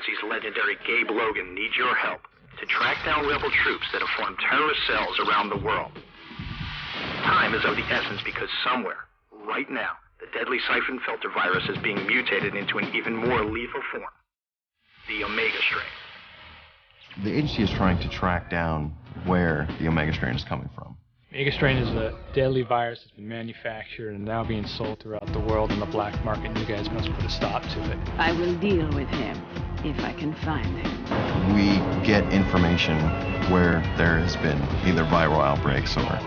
agency's legendary Gabe Logan needs your help to track down rebel troops that have formed terrorist cells around the world. Time is of the essence because somewhere, right now, the deadly Syphonfilter virus is being mutated into an even more lethal form, the Omega strain. The agency is trying to track down where the Omega strain is coming from. Omega strain is a deadly virus that's been manufactured and now being sold throughout the world in the black market, and you guys must put a stop to it. I will deal with him if I can find him. We get information where there has been either viral outbreaks or,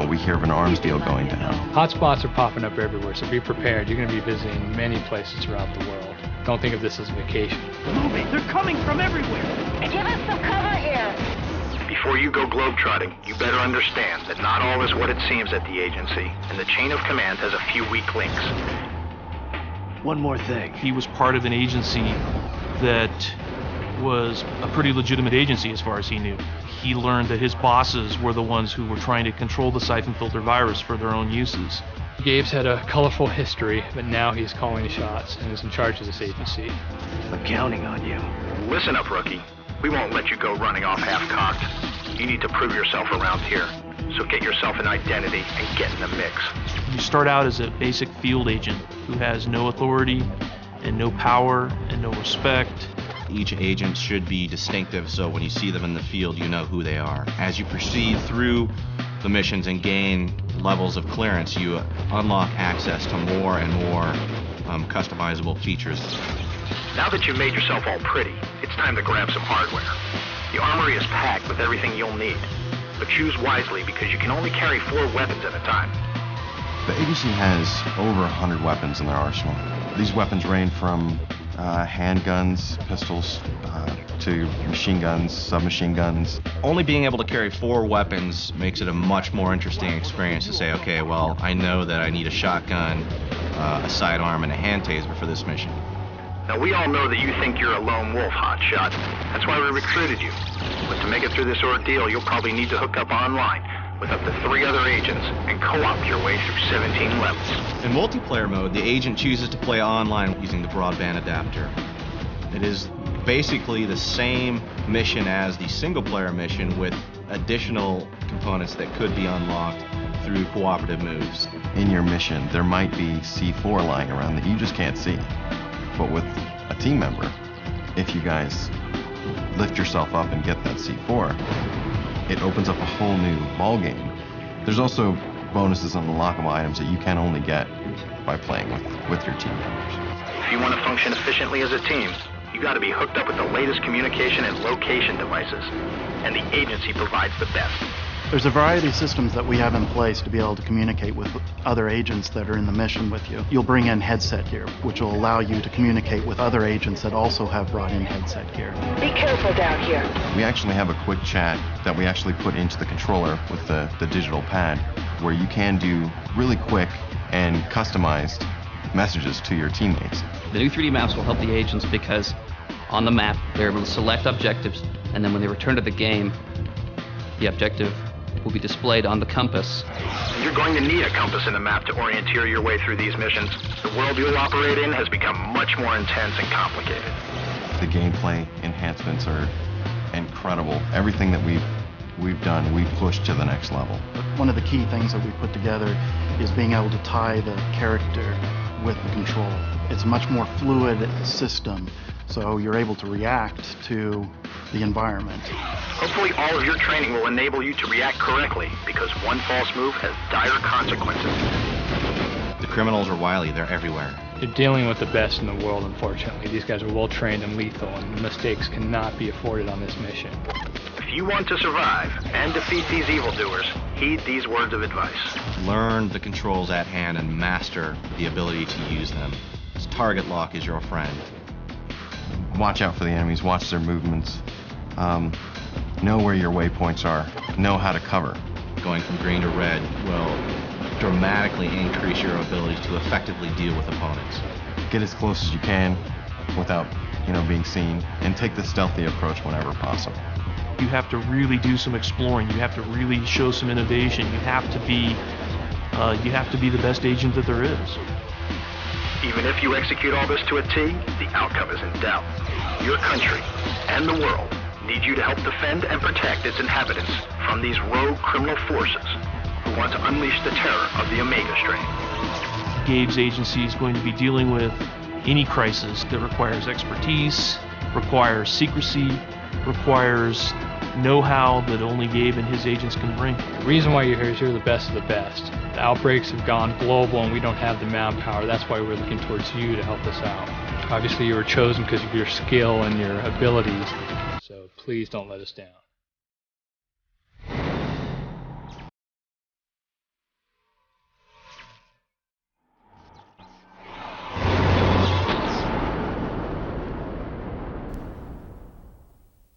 we hear of an arms deal going down. Hotspots are popping up everywhere, so be prepared. You're going to be visiting many places throughout the world. Don't think of this as a vacation. Move it! They're coming from everywhere! Give us some cover here! Before you go globetrotting, you better understand that not all is what it seems at the agency, and the chain of command has a few weak links. One more thing. He was part of an agency that was a pretty legitimate agency as far as he knew. He learned that his bosses were the ones who were trying to control the Syphonfilter virus for their own uses. Gabe's had a colorful history, but now he's calling the shots and is in charge of this agency. I'm counting on you. Listen up, rookie. We won't let you go running off half-cocked. You need to prove yourself around here. So get yourself an identity and get in the mix. You start out as a basic field agent who has no authority and no power and no respect. Each agent should be distinctive, so when you see them in the field, you know who they are. As you proceed through the missions and gain levels of clearance, you unlock access to more and more customizable features. Now that you've made yourself all pretty, it's time to grab some hardware. The armory is packed with everything you'll need, but choose wisely because you can only carry 4 weapons at a time. The agency has over 100 weapons in their arsenal. These weapons range from handguns, pistols, to machine guns, submachine guns. Only being able to carry 4 weapons makes it a much more interesting experience to say, okay, well, I know that I need a shotgun, a sidearm, and a hand taser for this mission. Now, we all know that you think you're a lone wolf, hotshot. That's why we recruited you. But to make it through this ordeal, you'll probably need to hook up online with up to 3 other agents and co-op your way through 17 levels. In multiplayer mode, the agent chooses to play online using the broadband adapter. It is basically the same mission as the single-player mission with additional components that could be unlocked through cooperative moves. In your mission, there might be C4 lying around that you just can't see. But with a team member, if you guys lift yourself up and get that C4, it opens up a whole new ball game. There's also bonuses and unlockable items that you can only get by playing with your team members. If you want to function efficiently as a team, you got to be hooked up with the latest communication and location devices, and the agency provides the best. There's a variety of systems that we have in place to be able to communicate with other agents that are in the mission with you. You'll bring in headset gear, which will allow you to communicate with other agents that also have brought in headset gear. Be careful down here. We actually have a quick chat that we actually put into the controller with the digital pad, where you can do really quick and customized messages to your teammates. The new 3D maps will help the agents because on the map they're able to select objectives, and then when they return to the game, the objective will be displayed on the compass. You're going to need a compass and a map to orienteer your way through these missions. The world you'll operate in has become much more intense and complicated. The gameplay enhancements are incredible. Everything that we've done, we've pushed to the next level. One of the key things that we put together is being able to tie the character with the control. It's a much more fluid system, so you're able to react to the environment. Hopefully all of your training will enable you to react correctly, because one false move has dire consequences. The criminals are wily, they're everywhere. You're dealing with the best in the world, unfortunately. These guys are well trained and lethal, and mistakes cannot be afforded on this mission. If you want to survive and defeat these evildoers, heed these words of advice. Learn the controls at hand and master the ability to use them. Target lock is your friend. Watch out for the enemies, watch their movements. Know where your waypoints are, know how to cover. Going from green to red will dramatically increase your ability to effectively deal with opponents. Get as close as you can without, being seen, and take the stealthy approach whenever possible. You have to really do some exploring. You have to really show some innovation. You have to be the best agent that there is. Even if you execute all this to a T, the outcome is in doubt. your country and the world need you to help defend and protect its inhabitants from these rogue criminal forces who want to unleash the terror of the Omega strain. Gabe's agency is going to be dealing with any crisis that requires expertise, requires secrecy, requires know-how that only Gabe and his agents can bring. The reason why you're here is you're the best of the best. The outbreaks have gone global and we don't have the manpower. That's why we're looking towards you to help us out. Obviously you were chosen because of your skill and your abilities, so please don't let us down.